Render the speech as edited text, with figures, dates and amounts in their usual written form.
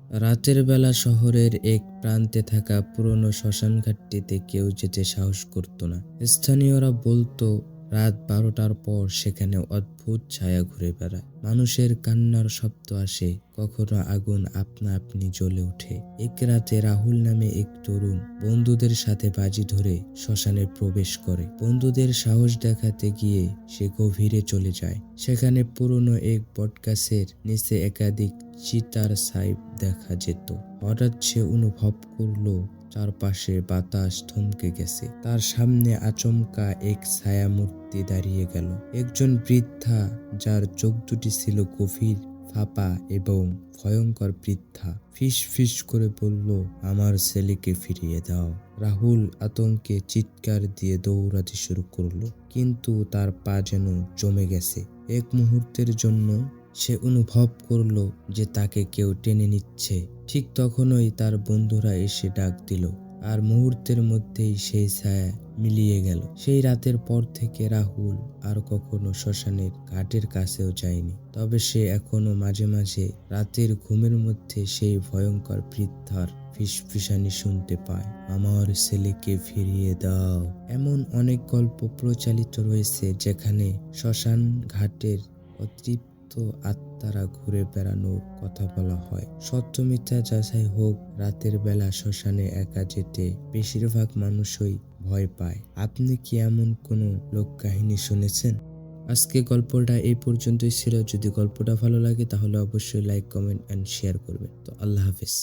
রাতের বেলা শহরের এক প্রান্তে থাকা পুরনো শ্মশানঘাটটিতে কেউ যেতে সাহস করত না। স্থানীয়রা বলতো রাত 12টার পর সেখানে অদ্ভুত ছায়া ঘুরে বেড়ায়, মানুষের কান্নার শব্দ আসে, কখনো আগুন আপনা আপনি জ্বলে ওঠে। এক রাতে রাহুল নামে এক তরুণ বন্ধুদের সাথে বাজি ধরে শ্মশানে প্রবেশ করে। বন্ধুদের সাহস দেখাতে গিয়ে সে গভীরে চলে যায়। সেখানে পুরনো এক বটগাছের নিচে একাধিক চিতার ছাই দেখা যেত। হঠাৎ সে অনুভব করলো চারপাশে বাতাস থমকে গেছে। তার সামনে আচমকা এক ছায়া মূর্তি দাঁড়িয়ে গেল, একজন বৃদ্ধা যার চোখ দুটি ছিল গভীর, ফাঁপা এবং ভয়ঙ্কর। বৃদ্ধা ফিস ফিস করে বলল, আমার ছেলেকে ফিরিয়ে দাও। রাহুল আতঙ্কে চিৎকার দিয়ে দৌড়াতে শুরু করলো, কিন্তু তার পা যেন জমে গেছে। এক মুহূর্তের জন্য সে অনুভব করলো যে তাকে কেউ টেনে নিচ্ছে। ঠিক তখনই তার বন্ধুরা এসে ডাক দিল, আর মুহূর্তের মধ্যেই সেই ছায়া মিলিয়ে গেল। সেই রাতের পর থেকে রাহুল আর কখনো শ্মশানের ঘাটের কাছেও যায়নি। তবে সে এখনো মাঝে মাঝে রাতের ঘুমের মধ্যে সেই ভয়ঙ্কর বৃদ্ধার ফিসফিসানি শুনতে পায়, আমার ছেলেকে ফিরিয়ে দাও। এমন অনেক গল্প প্রচলিত রয়েছে যেখানে শ্মশান ঘাটের অতৃপ্ত আত্মারা ঘুরে বেড়ানোর কথা বলা হয়। সত্য মিথ্যা যাচাই হোক, রাতের বেলা শ্মশানে একা যেতে বেশিরভাগ মানুষই ভয় পায়। আপনি কি এমন কোনো লোক কাহিনী শুনেছেন? আজকে গল্পটা এই পর্যন্তই ছিল। যদি গল্পটা ভালো লাগে তাহলে অবশ্যই লাইক, কমেন্ট এন্ড শেয়ার করবেন। তো আল্লাহ হাফেজ।